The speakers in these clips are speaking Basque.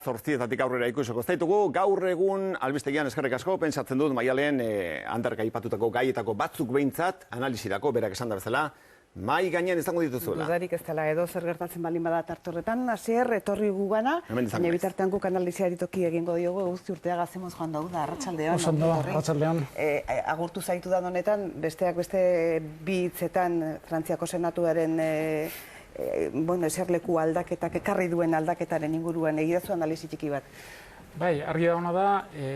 Zortzietatik aurrera ikusiko zaitugu, gaur egun albistegian eskerrik asko, pentsatzen dut Maialen Anderka aipatutako gaietako batzuk behintzat, analizirako, berak esan da bezala, mai gainean izango dituzuela. Dudarik ez dela edo zer gertatzen baldin bada tartorretan, hasier etorri gugana, baina bitartean guk analiziari toki egingo diogu, guzti urteaga zemoz joan dauda, arratsaldean. Oso ondo, arratsaldean. Agurtu zaitu da honetan, besteak beste bi hitzetan Frantziako Senatuaren eserleku aldaketak, ekarri duen aldaketaren inguruan egidazu analizi txiki bat. Bai, argi dagoena da,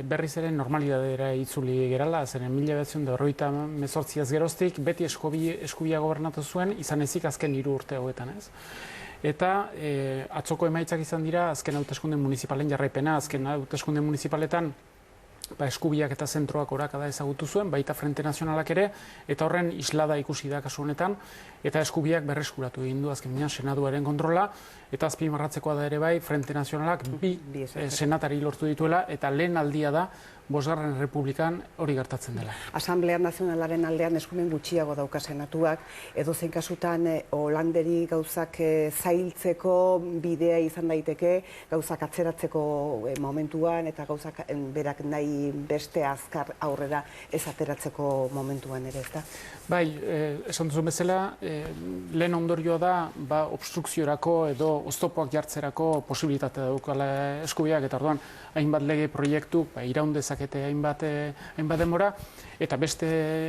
berriz ere normalidadera itzuli gerala, zeren 1998 geroztik, beti eskubia gobernatu zuen, izan ezik azken 3 urte hauetan, ez? Eta atzoko emaitzak izan dira, azken hauteskunde municipalen jarraipena, azken hauteskunde municipaletan, eskubiak eta zentroak orakada ezagutu zuen, baita Frente Nazionalak ere, eta horren islada ikusi da kasu honetan, eta eskubiak berreskuratu egin du azken binean Senatuaren kontrola, eta azpimarratzekoa da ere bai, Frente Nazionalak bi senatari lortu dituela, eta lehen aldia da, 5. Republikan hori gertatzen dela. Asamblea Nazionalaren aldean eskumen gutxiago dauka senatuak, edozein kasutan Holanderi gauzak zailtzeko bidea izan daiteke, gauzak atzeratzeko momentuan, eta gauzak berak nahi beste azkar aurrera ez ateratzeko momentuan ere, ezta? Bai, esan duzu bezala, lehen ondorioa da, obstrukziorako edo oztopoak jartzerako posibilitatea daukala eskubiak, eta orduan, hainbat lege proiektu iraun dezakete hainbat denbora, eta beste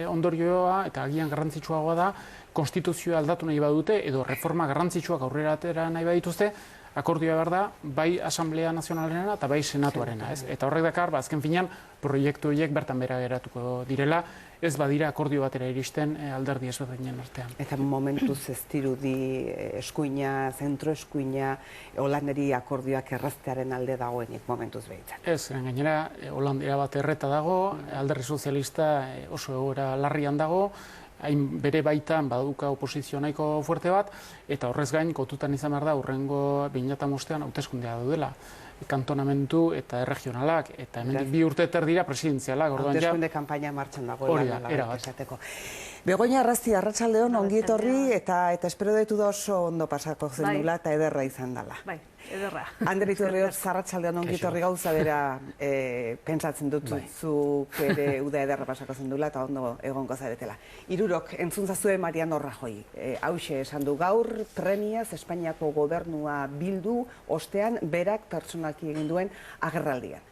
ondorioa, eta agian garrantzitsuagoa da, konstituzioa aldatu nahi badute, edo reforma garrantzitsuak aurrera atera nahi badituzte, akordioa behar da, bai Asamblea Nazionalena eta bai Senatuarena, ez? Eta horrek dakar, azken finean, proiektu horiek bertan bera geratuko direla, ez badira akordio batera iristen alderdi ezberdinen artean. Eta momentuz ez dirudi eskuina, zentro eskuina, Holanderi akordioak erraztearen alde dagoenik momentuz behitzen. Ez, gainera, Holandera bat erreta dago, alderdi sozialista oso egoera larrian dago, bere baitan baduka oposizio nahiko fuerte bat, eta horrez gain, kontutan izan behar da, hurrengo 2005an hauteskundea daudela. Kantonamentu eta erregionalak, eta hemen 2 urte dira presidentzialak. Hauteskunde kanpaina martxan dagoela. Begoña Arrasti, arratsaldeon, ongi etorri, eta espero dut oso ondo pasako zenula, eta ederra izan dela. Bai, ederra. Ander Iturriotz, arratsaldeon ongi etorri gauza bera pentsatzen dut zuk ere uda ederra pasako zenula, eta ondo egongo zaretela. Hirurok, entzun zazue Mariano Rajoy. Hauxe esan du gaur, premiaz Espainiako gobernua bildu, ostean berak pertsonalki egin duen agerraldian.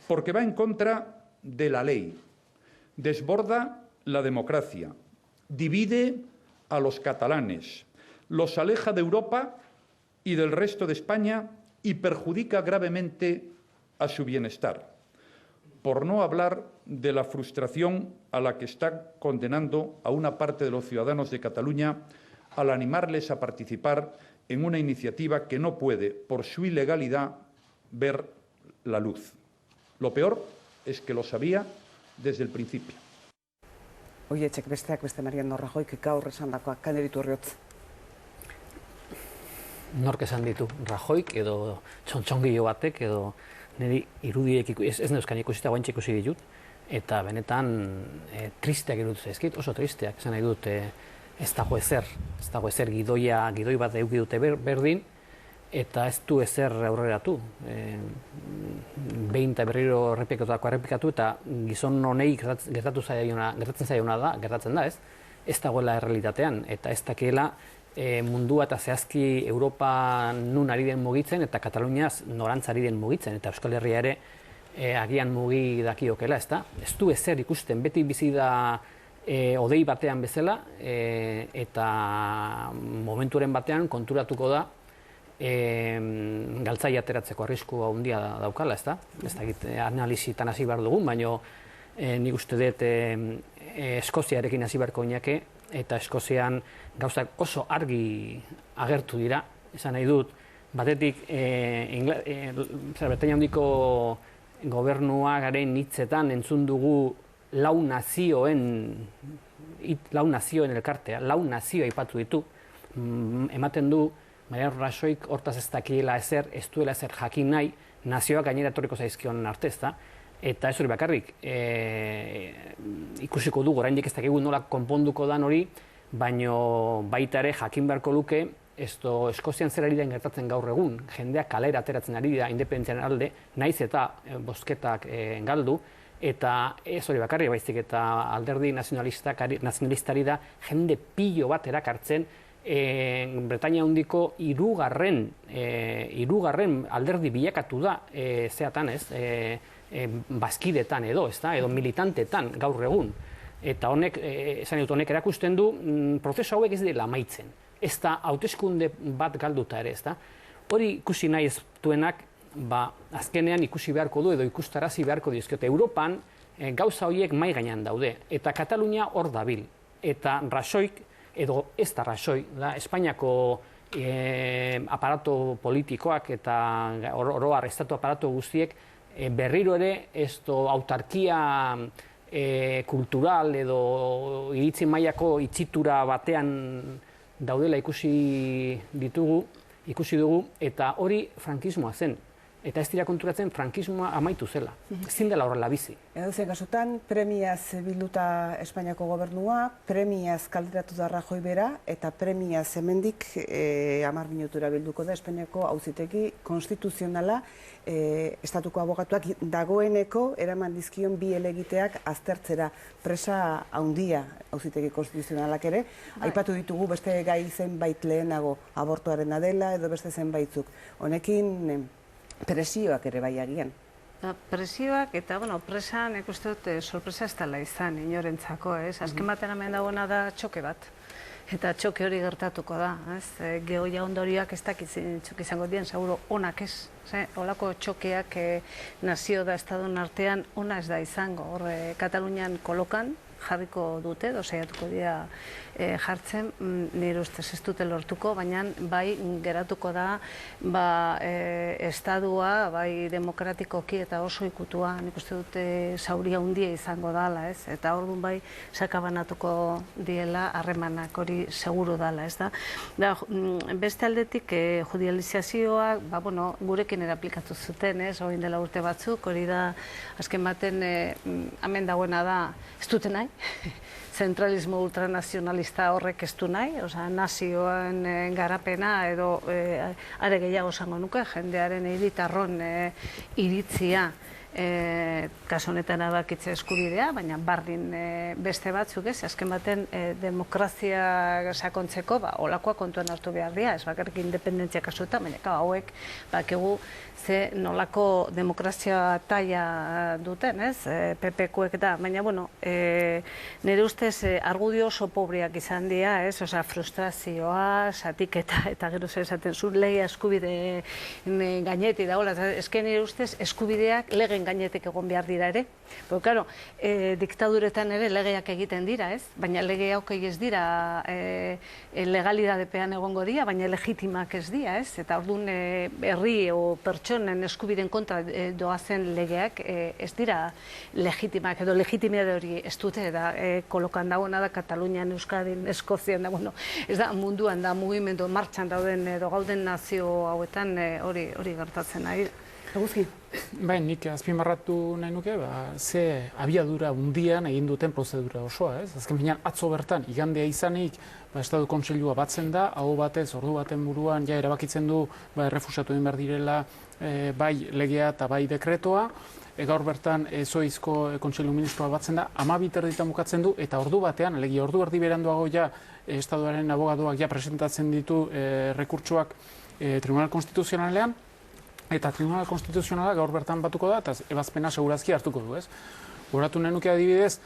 Porque va en contra de la ley, desborda la democracia, divide a los catalanes, los aleja de Europa y del resto de España y perjudica gravemente a su bienestar, por no hablar de la frustración a la que está condenando a una parte de los ciudadanos de Cataluña al animarles a participar en una iniciativa que no puede, por su ilegalidad, ver la luz. Lo peor es que lo sabía desde el principio. Oietxek besteak beste Mariano Rajoy, gaur esan dakoak, Ander Iturriotz. Nork esan ditu, Rajoyk edo txontxongilo batek edo niri irudiek ez neuzkan ikusita guantxe ikusi ditut, eta benetan tristeak iruditu zaizkit, oso tristeak, esan nahi dut ez dago ezer gidoi bat eduki dute berdin, eta ez du ezer aurreratu. Behin eta berriro errepikatu eta gizon honei gertatzen da, ez dagoela errealitatean, eta ez dakiela mundua eta zehazki Europa nun ari den mugitzen eta Kataluniaz norantz ari den mugitzen, eta Euskal Herria ere agian mugi dakiokela, ez da? Ez du ezer ikusten, beti bizi da odei batean bezala, eta momenturen batean konturatuko da galtzaile ateratzeko arriskua handia daukala, ez da? Ez dakit analizitan hasi behar dugun, baina nik uste dut Eskoziarekin hasi beharko inake, eta Eskozian gauzak oso argi agertu dira, esan nahi dut, batetik Britainia Handiko gobernua garen hitzetan entzun dugu lau nazioen elkartea, lau nazio aipatu ditu, ematen du Mariano Rajoyk hortaz ez dakiela ezer, ez duela ezer jakin nahi, nazioak gainera etorriko zaizkion arte, ezta? Eta ez hori bakarrik, ikusiko dugu, oraindik ez dakigu nola konponduko dan hori, baino baita ere jakin beharko luke Eskozian zer ari da gertatzen gaur egun, jendeak kalera ateratzen ari da independentziaren alde, naiz eta bozketak galdu, eta ez hori bakarri baizik eta alderdi nazionalistari da jende pilo bat erakartzen Bretainia Handiko hirugarren alderdi bilakatu da zeatan ez, bazkidetan edo militantetan gaur egun. Eta honek, esan dut, honek erakusten du, prozesu hauek ez dira amaitzen. Ez da hauteskunde bat galduta ere, ez da. Hori ikusi nahi ez duenak, azkenean ikusi beharko du edo ikustarazi beharko dizkiote. Europan gauza horiek mai gainean daude, eta Katalunia hor dabil. Eta Rajoyk, edo ez da Rajoy, Espainiako aparato politikoak eta oroar estatu aparato guztiek berriro ere autarkia kultural edo iritzi mailako itxitura batean daudela ikusi dugu, eta hori frankismoa zen. Eta ez dira konturatzen frankismoa amaitu zela. Ezin dela horrela bizi. Edozein kasutan, premiaz bilduta Espainiako gobernua, premiaz kalderatu da Rajoy bera, eta premiaz hemendik 10 minutura bilduko da Espainiako auzitegi konstituzionala, estatuko abogatuak dagoeneko eraman dizkion bi helegiteak aztertzera presa handia auzitegi konstituzionalak ere. Aipatu ditugu beste gai zenbait lehenago abortuarena dela edo beste zenbaitzuk. Honekin presioak ere bai agian. Presioak eta, presa, nik uste dut, sorpresa ez dela izan, inorentzako, ez? Azken batean hemen dagoena da txoke bat. Eta txoke hori gertatuko da, ez? Gehoia ondorioak ez dakitzen txoke izango dien, seguro onak ez. Olako txokeak nazio da estadun artean ona ez da izango. Hor, Katalunian kolokan jarriko dute, saiatuko dira jartzen, nire ustez ez dute lortuko, baina bai geratuko da estadua, bai demokratikoki eta oso ikutua, nik uste dute zauria handia izango dala, ez? Eta orduan bai sakabanatuko diela harremanak hori seguru dala, ez da? Beste aldetik judializazioa, gurekin ere aplikatu zuten, ez? Oin dela urte batzuk, hori da azken baten hemen dagoena da ez dute nahi, zentralismo ultranazionalista horrek ez du nahi, nazioen garapena edo are gehiago esango nuke, jendearen hiritarron iritzia kasu honetan erabakitze eskubidea, baina bardin beste batzuk ez, azken baten demokrazia sakontzeko olakoa kontuan hartu behar dira, ez bakarrik independentzia kasuetan, baina hauek bakigu ze nolako demokrazia taila duten, ez, PPkoek da, baina, nire ustez argudio oso pobreak izan dira, ez, frustrazioa, zatiketa, eta gero zer esaten zu, lege eskubide gainetik da, ezken nire ustez eskubideak legen gainetik egon behar dira ere, claro, diktaduretan ere legeak egiten dira, ez, baina lege haukei ez dira legalidadepean egongo dira, baina legitimak ez dira, ez, eta orduan herri o pertsonen eskubiden kontra doazen legeak ez dira legitimak edo legitimidade hori ez dute, da kolokan dagoena da Katalunian, Euskadin, Eskozian, ez da munduan da mugimendu martxan dauden edo gauden nazio hauetan hori gertatzen ari. Eguzki? Nik azpimarratu nahi nuke, ze abiadura hundian egin duten prozedura osoa, ez? Azken finean atzo bertan, igandea izanik, Estatu Kontseilua batzen da, hau batez, ordu baten buruan, erabakitzen du, errefusatu egin behar direla, bai legea eta bai dekretoa, gaur bertan Zoizko Kontseilu Ministroa batzen da, 12 erditan bukatzen du, eta ordu batean, alegia ordu erdi beranduago Estatuaren abogaduak presentatzen ditu rekurtsoak Tribunal Konstituzionalean, eta Tribunal Konstituzionala gaur bertan batuko da, eta ebazpena segurazki hartuko du, ez? Goratu nahi nuke adibidez,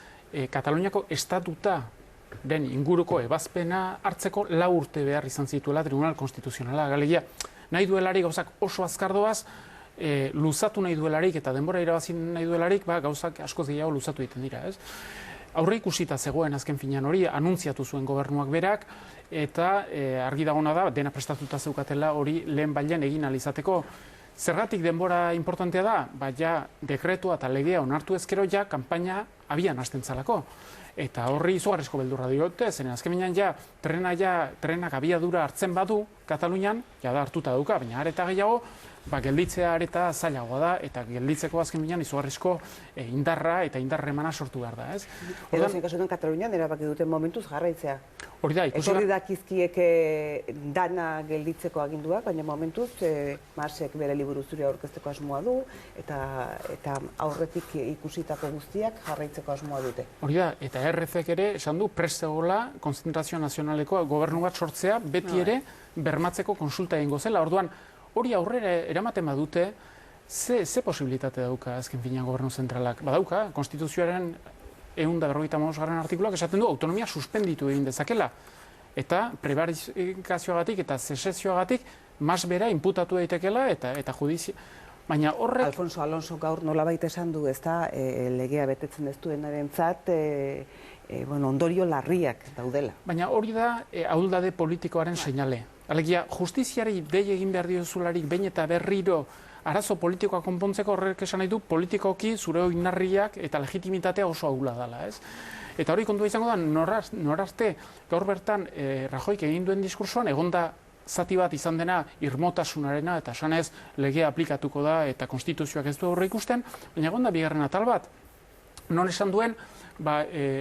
Kataluniako estatuta den inguruko ebazpena hartzeko 4 urte behar izan zituela Tribunal Konstituzionala. Galegia, nahi duelarik gauzak oso azkardoaz, luzatu nahi duelarik eta denbora irabazi nahi duelarik, gauzak askoz gehiago luzatu egiten dira, ez? Aurre ikusita zegoen azken finean hori, anuntziatu zuen gobernuak berak, eta argi dagona da, dena prestatuta zeukatela hori lehen bailen egin alizateko. Zergatik denbora importantea da, dekretua eta legea onartu ezkero kanpaina abian hasten zalako. Eta horri izugarrizko beldurra diote, zenen azken finean trenak abiadura hartzen badu, Katalunian, jada hartuta dauka, baina areta gehiago, gelditzea areta zailagoa da, eta gelditzeko azken binean izugarrizko indarra eta indarremana sortu behar da, ez? Edozein kasutan Katalunian erabaki duten momentuz jarraitzea. Hori da, Etorri dakizkiek dana gelditzeko aginduak, baina momentuz Masek bere liburu zuria aurkezteko asmoa du, eta aurretik ikusitako guztiak jarraitzeko asmoa dute. Hori da, eta RC-ek ere esan du prest egola Konzentrazio Nazionaleko gobernu bat sortzea beti ere bermatzeko konsulta egingo zela. Orduan, hori aurrera eramaten badute, ze posibilitate dauka azken finean gobernu zentralak? Badauka, Konstituzioaren 155. artikuluak esaten du autonomia suspenditu egin dezakela. Eta prebarikazioagatik eta sesezioagatik masbera inputatu daitekela eta judizia. Baina horrek... Alfonso Alonso gaur nolabait esan du, ez da, legea betetzen ez duenarentzat ondorio larriak daudela. Baina hori da ahuldade politikoaren seinale. Alegia, justiziari dei egin behar diozularik behin eta berriro arazo politikoa konpontzeko horrek esan nahi du politikoki zure oinarriak eta legitimitatea oso ahula dela, ez? Eta hori kontua izango da, norarte gaur bertan Rajoyk egin duen diskursoan egonda zati bat izan dena irmotasunarena eta esanez legea aplikatuko da eta konstituzioak ez du aurre ikusten, baina egonda bigarren atal bat. Non esan duen,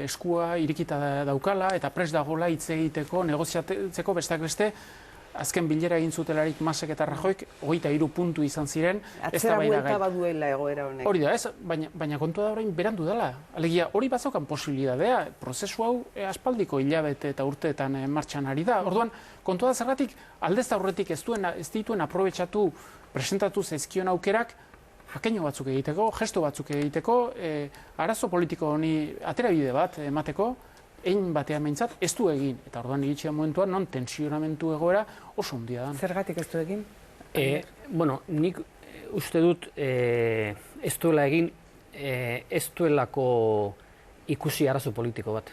eskua irikita daukala eta prest dagoela hitz egiteko, negoziatzeko besteak beste, azken bilera egin zutelarik Masek eta Rajoyk 23 puntu izan ziren. Atzera buelta baduela egoera honek. Hori da, ez, baina kontua da orain berandu dela. Alegia, hori bazaukan posibilitatea, prozesu hau aspaldiko hilabete eta urteetan martxan ari da. Orduan, kontua da zergatik, aldez aurretik ez dituen aprobetxatu, presentatu zaizkion aukerak, hakeino batzuk egiteko, gesto batzuk egiteko, arazo politiko honi aterabide bat emateko, egin batean behintzat, ez du egin. Eta orduan iritsia momentuan, non tensionamentu egoera oso handia da. Zergatik ez du egin? Nik uste dut ez duela egin, ez duelako ikusi arazo politiko bat.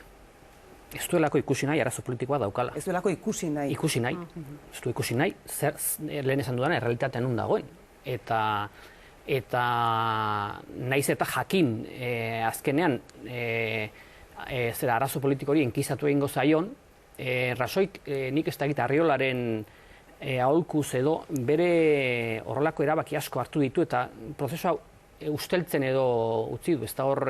Ez duelako ikusi nahi arazo politikoa daukala. Ez duelako ikusi nahi? Ikusi nahi. Ez du ikusi nahi, lehen esan dudan, errealitatean nun dagoen. Eta naiz eta jakin azkenean zera arazo politiko hori enkizatu egingo zaion, Rajoyk nik ez dakit Arriolaren aholkuz edo bere horrelako erabaki asko hartu ditu eta prozesua usteltzen edo utzi du, ez da hor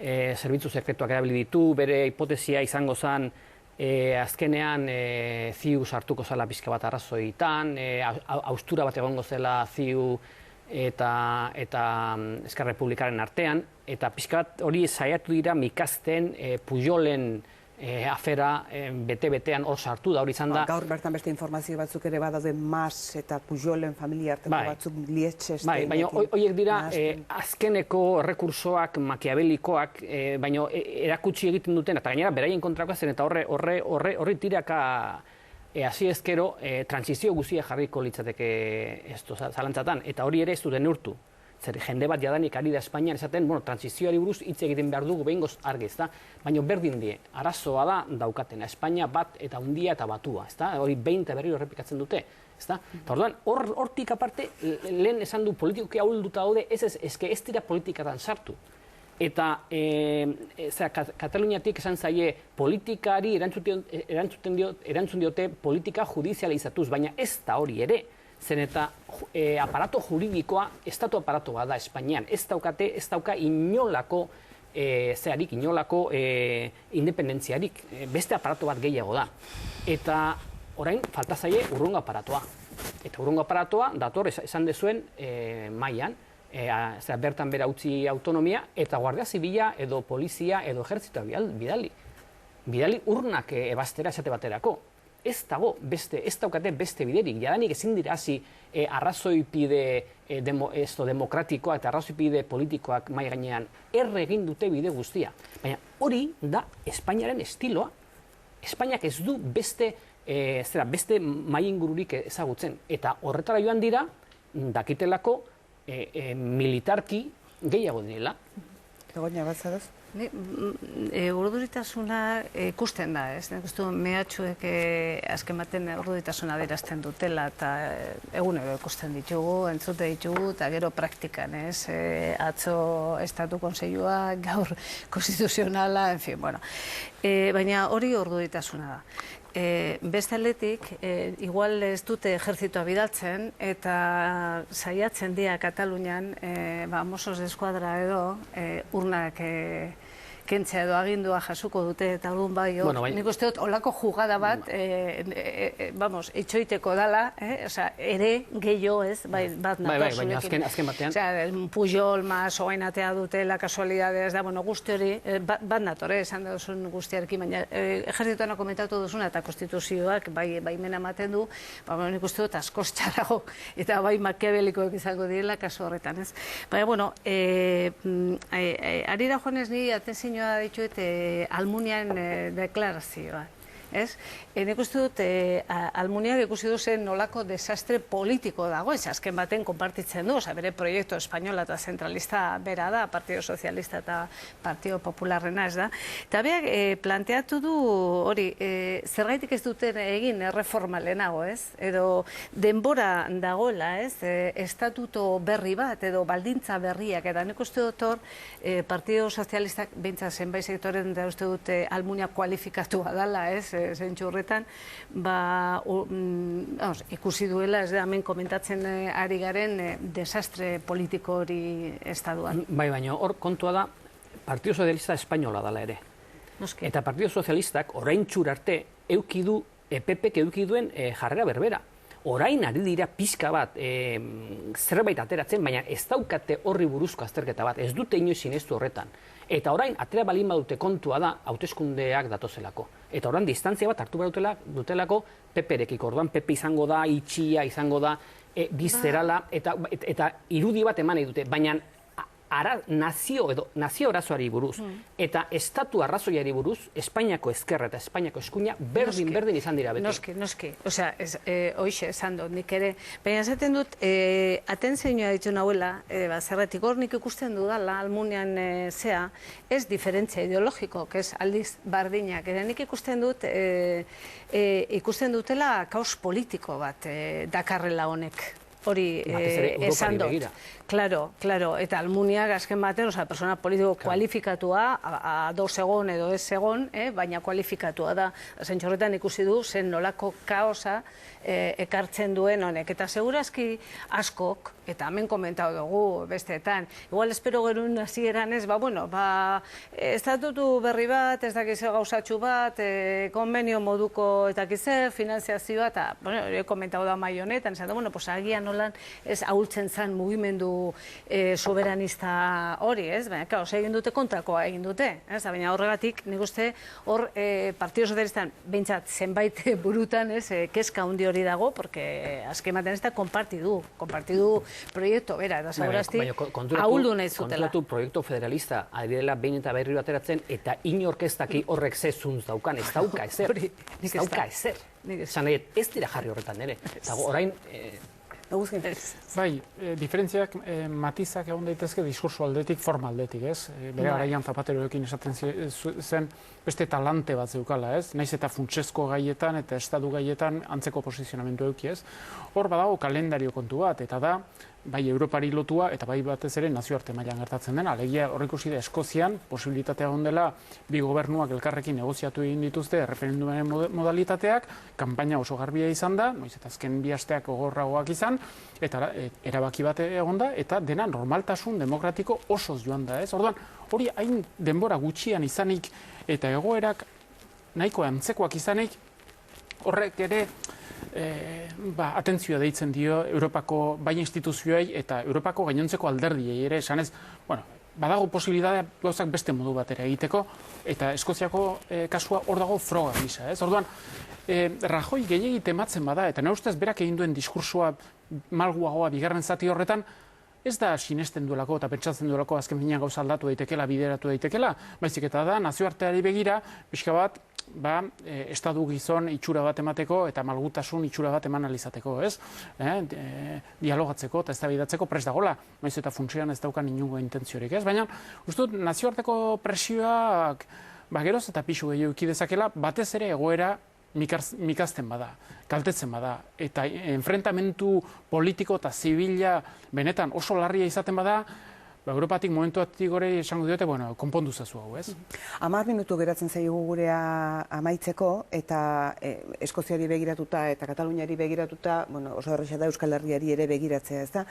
zerbitzu sekretuak erabili ditu, bere hipotesia izango zen azkenean ziu sartuko zela pixka bat arrazoitan, haustura bat egongo zela ziu eta Esquerra Republikaren artean, eta pixka bat hori saiatu dira mikazten Pujolen afera bete-betean hor sartu da, hori izan da. Gaur bertan beste informazio batzuk ere badaude Mas eta Pujolen familia arteko batzuk lietxestein. Baina horiek dira azkeneko errekursoak makiabelikoak, baina erakutsi egiten duten, eta gainera beraien kontrakoa zen, eta horri tiraka hasi ezkero, transizio guzia jarriko litzateke zalantzatan, eta hori ere ez duten neurtu. Zer, jende bat jadanik ari da Espainian esaten, transizioari buruz hitz egiten behar dugu behingoz argi, ezta? Baina berdin die, arazoa da daukatena, Espainia bat eta hundia eta batua, ezta? Hori behin eta berriro errepikatzen dute, ezta? Eta orduan, hortik aparte, lehen esan du politikoki ahulduta daude, ez dira politikatan sartu. Eta Kataluniatik esan zaie politikari erantzun diote politika judizializatuz, baina ez da hori ere. Zen eta aparato juridikoa estatu aparatoa da Espainian. Ez dauka inolako independentziarik. Beste aparato bat gehiago da. Eta orain falta zaie urrungo aparatoa. Eta urrungo aparatoa dator esan dezuen mailan, bertan bera utzi autonomia, eta guardia zibila edo polizia edo ejertzitoa bidali. Bidali urnak ebastera esate baterako. Ez daukate beste biderik, jadanik ezin dira hasi arrazoipide demokratikoa eta arrazoipide politikoak mai gainean egin dute bide guztia. Baina hori da Espainiaren estiloa. Espainiak ez du beste mai ingururik ezagutzen. Eta horretara joan dira, dakitelako militarki gehiago direla. Begoña, bat zaraz? Urduritasuna ikusten da, ez? Mehatxuek azken baten urduritasuna adierazten dutela eta egunero ikusten ditugu, entzute ditugu eta gero praktikan, ez? Atzo Estatu Kontseilua, gaur konstituzionala, en fin, bueno. Baina hori orduitasuna da. Beste aldetik, igual ez dute ejertzitoa bidaltzen eta saiatzen dira Katalunian, Mossos d'Esquadra edo urnak kentzea edo agindua jasuko dute eta orduan bai, nik uste dut olako jugada bat, itxoiteko dala, ere gehiago ez, bat nator zurekin. Baina azken batean. Pujol, mas, oainatea dutela, kasualidadez, guzti hori, bat nator, esan duzun guztiarekin, baina ejertzituan komentatu duzuna eta konstituzioak baimena ematen du, nik uste dut askoz txarago eta bai makebelikoak izango direla kasu horretan, ez? Baina, harira joanez ni atentzioa dituet Almunian deklarazioa. Nik uste dut, Almuniak ikusi duzen nolako desastre politiko dago, azken baten konpartitzen du, bere proiektu espainola eta zentralista bera da, Partido Socialista eta Partido Popularrena ez da. Eta beak planteatu du hori, zergaitik ez duten egin erreforma lehenago, edo denbora dagoela, estatuto berri bat, edo baldintza berriak, eta nik uste dut hor, Partido Socialistak behintzat zenbait sektoren da uste dut Almunia kualifikatua dela, zentsu horretan, ikusi duela, ez da, hemen komentatzen ari garen desastre politiko hori estaduan. Baina hor kontua da, Partido Socialista espainola dela ere. Eta Partido Socialistak orain txurarte eukidu, PP-ek eukiduen jarrera berbera. Orain ari dira pixka bat zerbait ateratzen, baina ez daukate horri buruzko azterketa bat, ez dute inoiz sinestu horretan. Eta orain, atera balin badute kontua da, hauteskundeak datozelako. Eta orain, distantzia bat hartu behar dutelako PP-rekiko. Orduan, PP izango da, itxia izango da, bizerala, eta irudi bat eman nahi dute. Baina, nazio arazoari buruz, eta estatu arrazoiari buruz, Espainiako ezkerra eta Espainiako eskuina berdin izan dira beti. Noski. Osea, hoxe, esan dut, nik ere. Baina esaten dut, atentzioa ditu nahuela, zerretik hor nik ikusten dudala, Almunian zea, ez diferentzia ideologiko, ez aldiz bardinak. Eta nik ikusten dutela kaos politiko bat dakarrela honek. Hori esan dut. Claro, eta Almuniak azken baten, persona politiko kualifikatua, ados egon edo ez egon, baina kualifikatua da. Zentxorretan ikusi du, zen nolako kaosa ekartzen duen honek. Eta segurazki askok, eta hemen komentau dugu besteetan, igual espero gerun hasieran ez, estatutu berri bat, ez dakize gauzatxu bat, konbenio moduko eta dakize, finanziazioa, eta, komentau da mai honetan, esan da, agian nolan ez ahultzen zan mugimendu soberanista hori, ez? Baina, egin dute kontrakoa egin dute, ez? Baina horregatik, nik uste, hor Partido Socialistan behintzat zenbait burutan, ez, keska hundi hori dago, porque azken baten ez da konpartidu proiektu, bera, eta segurazti, ahuldu nahi zutela. Kontratu proiektu federalista, ari dela behin eta berriro ateratzen, eta inorkestaki horrek zezuntz daukan, ez dauka ezer. Ez dauka ezer. Ez dira jarri horretan, ere. Eta orain... Bai, diferentziak, matizak egon daitezke diskurso aldetik, forma aldetik, ez? Bere garaian Zapateroekin esaten zen beste talante bat zeukala, ez? Naiz eta funtsezko gaietan eta estatu gaietan antzeko posizionamendu euki, ez? Hor badago kalendario kontu bat, eta da, bai Europari lotua eta bai batez ere nazioarte mailan gertatzen dena. Alegia hor ikusi da Eskozian posibilitatea egon dela bi gobernuak elkarrekin negoziatu egin dituzte erreferendumaren modalitateak, kanpaina oso garbia izan da, noiz eta azken bi asteak gogorragoak izan, eta erabaki bat egon da, eta dena normaltasun demokratiko osoz joan da, ez? Orduan, hori hain denbora gutxian izanik eta egoerak nahiko antzekoak izanik, horrek ere atentzioa deitzen dio Europako bai instituzioei eta Europako gainontzeko alderdiei ere, esanez, badago posibilitatea gauzak beste modu batera egiteko, eta Eskoziako kasua hor dago froga gisa, ez? Orduan, Rajoy gehiegi tematzen bada, eta nire ustez berak egin duen diskursoa malguagoa bigarren zati horretan, ez da sinesten duelako eta pentsatzen duelako azken finean gauza aldatu daitekela, bideratu daitekela, baizik eta da nazioarteari begira, pixka bat, estadu gizon itxura bat emateko eta malgutasun itxura bat eman alizateko, ez? Dialogatzeko eta eztabaidatzeko prest dagola, maiz eta funtsean ez daukan inungo intentziorik, ez? Baina, uste dut, nazioarteko presioak geroz eta pixu gehiago euki dezakela, batez ere egoera mikazten bada, kaltetzen bada, eta enfrentamentu politiko eta zibila benetan oso larria izaten bada, Europatik momentuatik gore esango diote, bueno, konpondu zazu hau, ez? 10 minutu geratzen zaigu gurea amaitzeko, eta Eskoziari begiratuta eta Kataluniari begiratuta, bueno, oso erraza da Euskal Herriari ere begiratzea, ez da?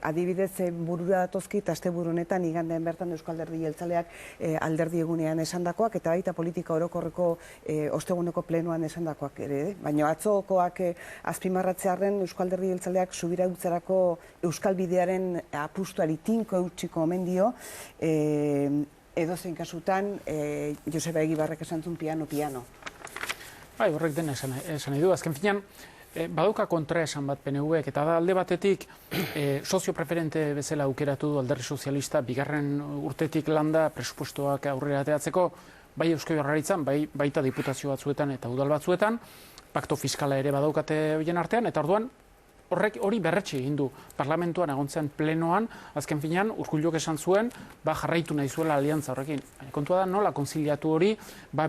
Adibidez, burura datozkit, asteburu honetan igandean bertan Euskal Herri Jeltzaleak alderdi egunean esandakoak, eta baita politika orokorreko osteguneko plenoan esandakoak ere, baina atzokoak azpimarratzearren Euskal Herri Jeltzaleak subirautzerako Euskal Bidearen apustuari tinko eutsiko omen dio, edozein kasutan Joseba Egibarrek esan zuen piano. Bai, horrek dena esan nahi du. Azken finean, badauka kontra esan bat PNV-ek, eta da alde batetik sozio preferente bezala aukeratu du Alderdi Sozialista, bigarren urtetik landa presupuestoak aurrera ateratzeko, bai Eusko Jaurlaritzan, baita diputazio batzuetan eta udal batzuetan, pakto fiskala ere badaukate horien artean, eta orduan hori berretxe egin du parlamentuan egontzen plenoan, azken finean Urkulluk esan zuen, jarraitu nahi zuela aliantza horrekin. Kontua da nola konziliatu hori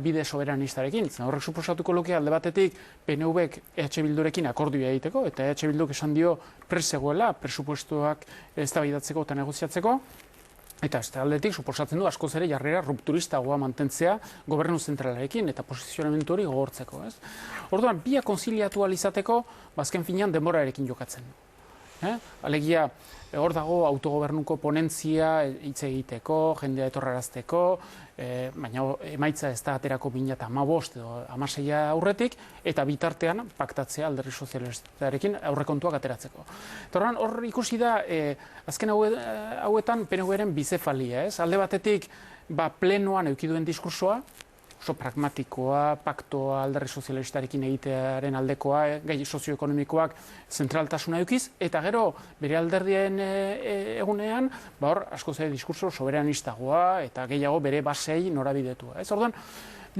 bide soberanistarekin. Horrek suposatuko luke alde batetik PNV-ek EH Bildurekin akordioa egiteko, eta EH Bilduk esan dio presegoela presupuestoak eztabaidatzeko eta negoziatzeko. Eta ez aldetik, suposatzen du, askoz ere jarrera rupturistagoa mantentzea gobernu zentralarekin eta posizionamentu hori gogortzeko. Orduan, biak konziliatu alizateko, azken finean denborarekin jokatzen. Alegia, hor dago autogobernuko ponentzia hitz egiteko, jendea etorrarazteko, baina emaitza ez da aterako 2015 edo 2016 aurretik, eta bitartean paktatzea Alderdi Sozialistarekin aurrekontuak ateratzeko. Orduan, hor ikusi da, azken hauetan PNV-ren bizefalia, ez? Alde batetik, plenoan eukiduen diskursoa, oso pragmatikoa, paktoa Alderdi Sozialistarekin egitearen aldekoa, gai sozioekonomikoak zentraltasuna edukiz, eta gero bere alderdien egunean, hor askoz ere diskurso soberanistagoa eta gehiago bere basei norabidetua. Orduan,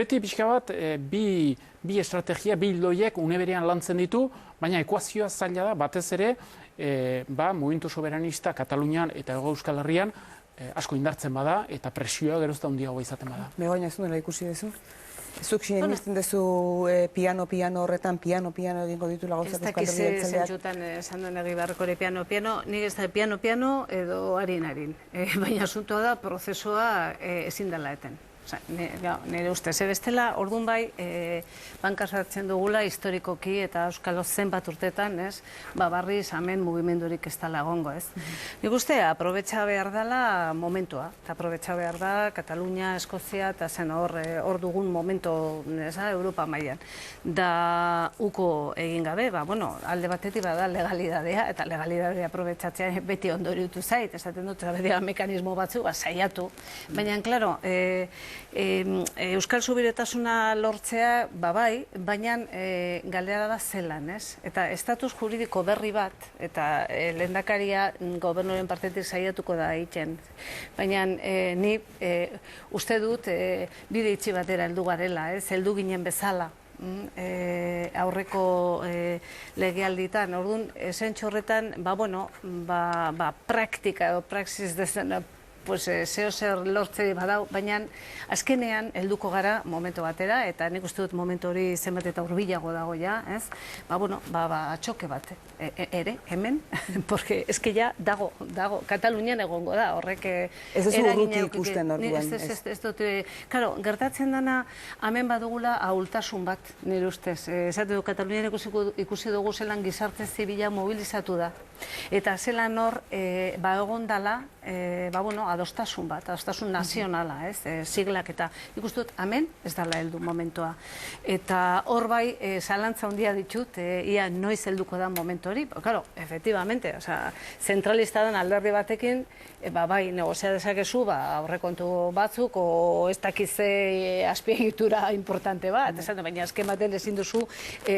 beti pixka bat bi estrategia, bi ildoiek une berean lantzen ditu, baina ekuazioa zaila da batez ere mugimendu soberanista Katalunian eta Hego Euskal Herrian asko indartzen bada, eta presioa gerozta handiagoa izaten bada. Begoña, ez nuela ikusi duzu? Zuk sinisten duzu piano horretan, piano egingo ditula gauzak Euskal Herri Jeltzaleak? Ez dakiz zentzutan esan duen Egibarrekore piano, nik ez da piano edo harin. Baina asuntoa da, prozesua ezin dela eten. Nire ustez, bestela, orduan bai, bankasartzen dugula historikoki eta Euskalo zenbat urtetan, barriz hemen mugimendurik ez dela egongo, ez? Nik uste, aprobetxa behar dela momentua, eta aprobetxa behar da Katalunia, Eskozia, eta zen hor dugun momento, Europa mailan. Da uko egin gabe, alde batetik bada legalidadea, eta legalidadea aprobetxatzea beti ondoriutu zait, esaten dut, beti mekanismo batzu, saiatu. Baina, klaro, Euskal Subiretasuna lortzea, bai, baina galdera da zelan, ez? Eta estatus juridiko berri bat, eta lehendakaria gobernuaren partetik saiatuko da egiten. Baina ni uste dut bide itxi batera heldu garela, ez? Heldu ginen bezala aurreko legealditan. Orduan, zentzu horretan, praktika edo praxis dezen zeo zer lortze badau, baina azkenean helduko gara momentu batera, eta nik uste dut momentu hori zenbat eta hurbilago dago ja, ez? Atxoke bat, ere, hemen, porque eske ja dago, Katalunian egongo da, horrek ez duzu urruti ikusten orduan, ez? Ez dut, karo, gertatzen dana, hemen badugula ahultasun bat, nire ustez. Esate du, Katalunian ikusi dugu zelan gizarte zibila mobilizatu da, eta zelan hor, egon dala, adostasun bat, adostasun nazionala, siglak, eta ikusten dut, hemen ez dala heldu momentua. Eta hor bai, zalantza handia ditut, ia noiz helduko da momentu hori, claro, efectivamente, zentralista den alderdi batekin, bai, negozia dezakezu, aurrekontu batzuk, o ez dakize azpiegitura importante bat, baina azken baten ezin duzu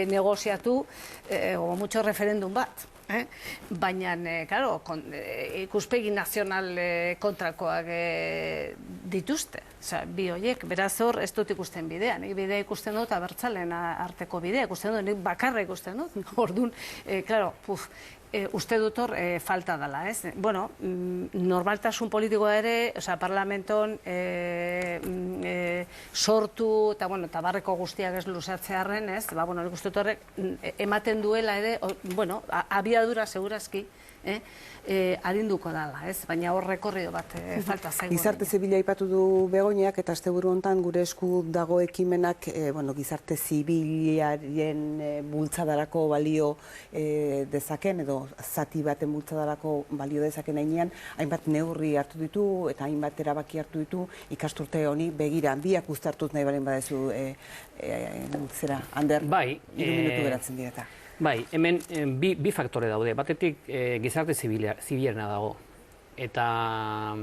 negoziatu, o mucho referendum bat. Baina, claro, ikuspegi nazional kontrakoak dituzte. Bi horiek, beraz hor, ez dut ikusten bidea. Nik bidea ikusten dut abertzalen arteko bidea. Ikusten dut, nik bakarra ikusten dut. Orduan, claro, uste dut hor falta dela, ez? Bueno, normaltasun politikoa ere, parlamenton sortu, eta barreko guztiak ez luzatzearen, ez? Nik uste dut horrek ematen duela ere, abiadura segurazki arinduko dala, ez? Baina hor rekorrido bat falta zaigu. Gizarte zibila aipatu du Begoñak, eta asteburu hontan gure esku dago ekimenak gizarte zibilaren bultzadarako balio dezaken, edo zati baten bultzadarako balio dezaken heinean, hainbat neurri hartu ditu eta hainbat erabaki hartu ditu ikasturte honi begira. Biak uztartuz nahi baren badezu Ander, 3 minutu beratzen direta. Bai, hemen bi faktore daude. Batetik gizarte zibilerna dago. Eta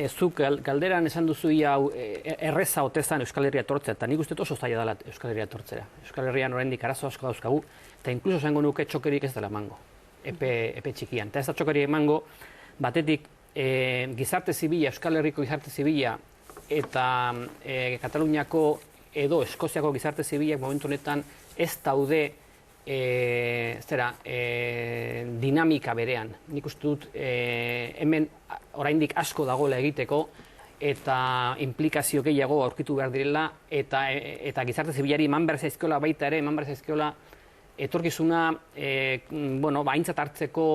zuk galderan esan duzu erreza otezan Euskal Herria etortzea, eta nik uste oso zaila dela Euskal Herria etortzera. Euskal Herrian oraindik arazo asko dauzkagu, eta inkluso esango nuke txokerik ez dela emango, epe txikian. Eta ez da txokerik emango, batetik gizarte zibila, Euskal Herriko gizarte zibila, eta Kataluniako edo Eskoziako gizarte zibilak momentu honetan ez daude dinamika berean. Nik uste dut hemen oraindik asko dagoela egiteko eta implikazio gehiago aurkitu behar direla eta gizarte zibilari eman behar zaizkiola baita ere, eman behar zaizkiola etorkizuna aintzat hartzeko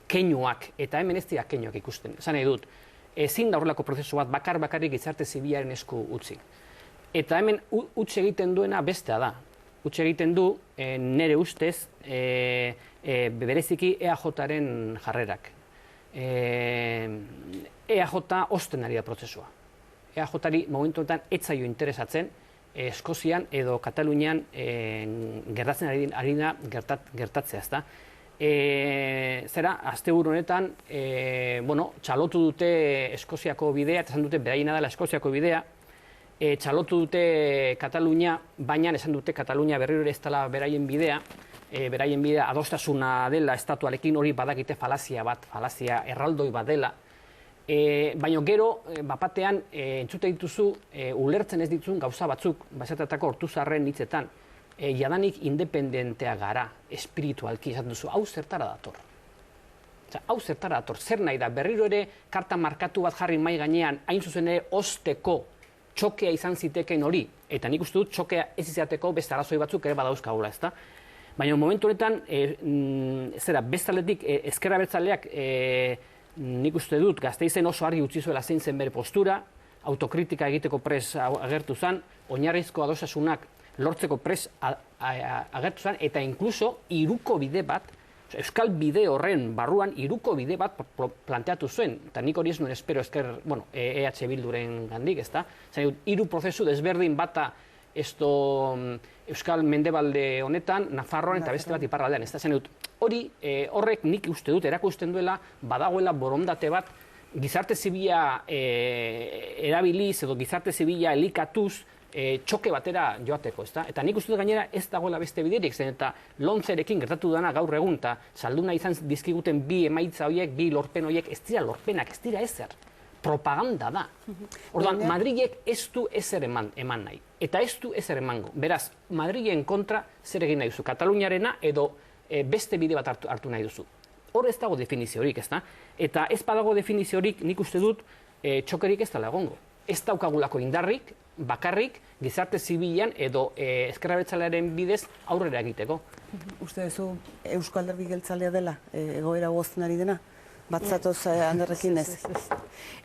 keinuak, eta hemen ez dira keinuak ikusten. Esan nahi dut, ezin da horrelako prozesu bat bakarrik gizarte zibilaren esku utzi. Eta hemen utzi egiten duena bestea da. Utzi egiten du, nire ustez, bereziki EAJ-aren jarrerak. EAJ osten ari da prozesua. EAJ-ari momentuetan ez zaio interesatzen Eskozian edo Katalunian gertatzen ari da gertatzea, ezta. Asteburu honetan, txalotu dute Eskoziako bidea, eta esan dute beraiena dela Eskoziako bidea, txalotu dute Katalunia, baina esan dute Katalunia berriro ere ez dela beraien bidea adostasuna dela estatuarekin, hori badakite falazia erraldoi bat dela. Baina gero, bapatean, entzute dituzu, ulertzen ez dituzun gauza batzuk, bazetatako Ortuzarren hitzetan, jadanik independentea gara, espiritualki, esaten duzu, hau zertara dator. Hau zertara dator, zer nahi da, berriro ere karta markatu bat jarri mahai gainean, hain zuzen ere osteko txokea izan zitekeen hori, eta nik uste dut txokea ez izateko beste arazoi batzuk ere badauzkagula, ezta? Baina momentu honetan, bestaletik ezker abertzaleak nik uste dut Gasteizen oso argi utzi zuela zein zen bere postura, autokritika egiteko pres agertu zen, oinarrizko adosasunak lortzeko pres agertu zen, eta inkluso hiruko bide bat, Euskal bide horren barruan hiruko bide bat planteatu zuen, eta nik hori ez nuen espero EH Bilduren gandik, ezta? Hiru prozesu desberdin bata Euskal Mendebalde honetan, Nafarroan eta beste bat iparraldean, ezta? Hori horrek nik uste dut erakusten duela badagoela borondate bat gizarte zibila erabiliz edo gizarte zibila elikatuz txoke batera joateko, ezta? Eta nik uste dut gainera ez dagoela beste biderik, zen eta Lomcerekin gertatu dana gaur egun, eta salduna izan dizkiguten bi emaitza horiek, bi lorpen horiek, ez dira lorpenak, ez dira ezer. Propaganda da. Orduan, Madrilek ez du ezer eman nahi, eta ez du ezer emango. Beraz, Madrilen kontra zer egin nahi duzu, Kataluniarena edo beste bide bat hartu nahi duzu. Hor ez dago definiziorik, ezta? Eta ez badago definiziorik, nik uste dut txokerik ez dela egongo. Ez daukagulako indarrik, bakarrik, gizarte zibilan edo ezker abertzalearen bidez aurrera egiteko. Uste duzu Eusko Alderdi Jeltzalea dela, egoera gozten ari dena? Batzatoz Anderrekin ez?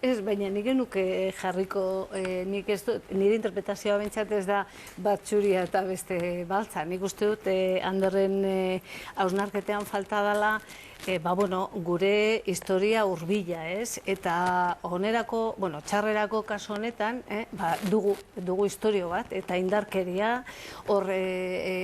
Ez, baina nik genuke jarriko, nire interpretazioa bentsat ez da bat txuria eta beste baltza. Nik uste dut Anderren hausnarketean falta dela gure historia hurbila, ez? Eta onerako, txarrerako kasu honetan, dugu historio bat, eta indarkeria hor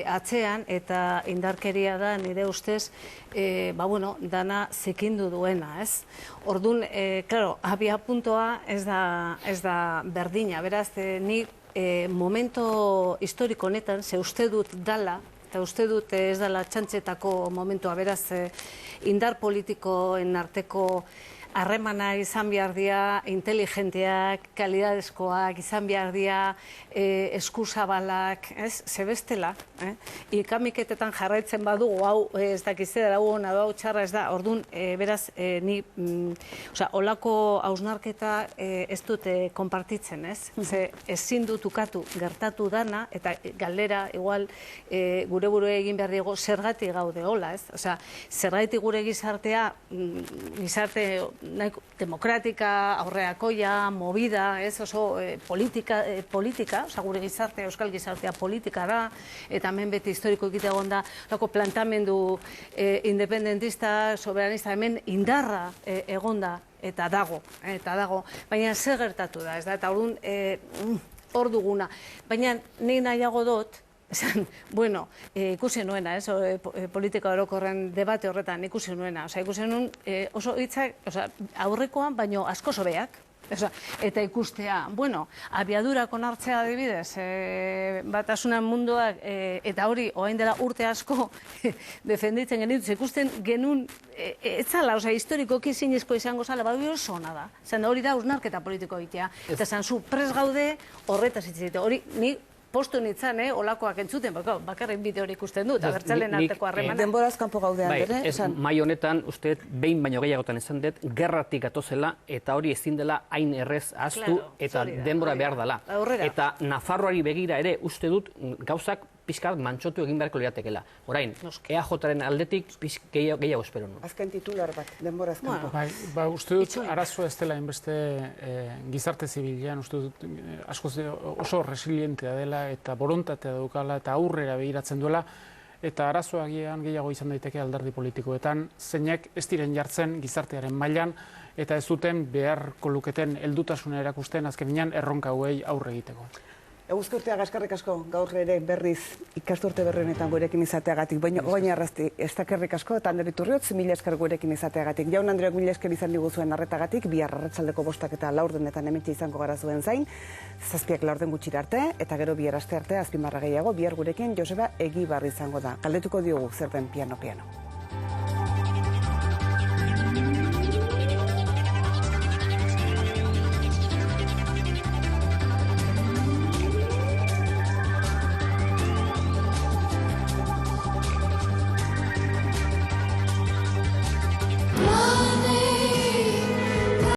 atzean, eta indarkeria da nire ustez, dana zikindu duena, ez? Orduan, klaro, abia puntoa ez da berdina, beraz, ni momento historiko honetan, ze uste dut dala, eta uste dut ez dela txantxetako momentua, beraz, indar politikoen arteko harremana izan behar dira inteligenteak, kalidadezkoak, izan behar dira eskuzabalak, ez? Zebestela, ikamiketetan jarraitzen badugu, hau ez dakizte da, hau txarra ez da, orduan, beraz, ni, olako hausnarketa ez dute konpartitzen, ez? Ze ezin dut ukatu gertatu dana, eta galdera, igual, gure burue egin behar diego, zergatik gaude hola, ez? Osea, zergatik gure gizartea, gizarte demokratika, aurreakoia, movida, ez? Oso politika, gure gizartea, euskal gizartea politika da, eta hemen beti historiko egite egon da, plantamendu independentista, soberanista, hemen indarra egon da, eta dago, baina zer gertatu da, ez da, eta hor duguna. Baina nahi nahiago dut, bueno, ikusi nuena, politika orokorren debate horretan ikusi nuena, ikusi nuen oso hitzak, aurrekoan, baino asko sobeak, eta ikustea, bueno, abiadurak onartzea adibidez, batasunan munduak, eta hori, orain dela urte asko defenditzen genituz, ikusten genuen, etzala, historikoki zinezko izango zala, hori oso ona da. Zan hori da hausnarketa politiko egitea. Eta zan zu pres gaude horretaz hitz hori ni postu nintzen, olakoak entzuten, bakarrik bideo hori ikusten dut, abertzalen arteko harremana. Denboraz kanpo gaudean, bere? Ez, mai honetan, uste, behin baino gehiagotan esan dut, gerratik atozela, eta hori ezin dela hain errez ahaztu, eta denbora behar dela. Eta Nafarroari begira ere, uste dut, gauzak pixkat mantxotu egin beharko liratekela. Orain, EAJaren aldetik gehiago espero nuen. Azken titular bat, denboraz kanpo. Uste dut, arazoa ez dela inbeste gizarte zibilean, uste dut, oso resilientea dela, eta borontatea daukala, eta aurrera begiratzen duela, eta arazoa gehiago izan daiteke alderdi politikoetan, zeinek ez diren jartzen gizartearen mailan, eta ez duten beharko luketen heldutasuna erakusten azkenean erronka hauei aurre egiteko. Eguzkurtea eskerrik asko gaur ere berriz ikasturte berri honetan gurekin izateagatik, baina goain arrazti eskerrik asko eta Ander Iturriotz, mila esker gurekin izateagatik. Jaun Andreok mila esker izan diguzuen arretagatik, bihar arratsaldeko 5 eta 4 hementxe izango gara zuen zain, 7 4 gutxira arte, eta gero bihar aste arte azpimarra gehiago, bihar gurekin Joseba Egibar izango da. Galdetuko diogu zer den piano.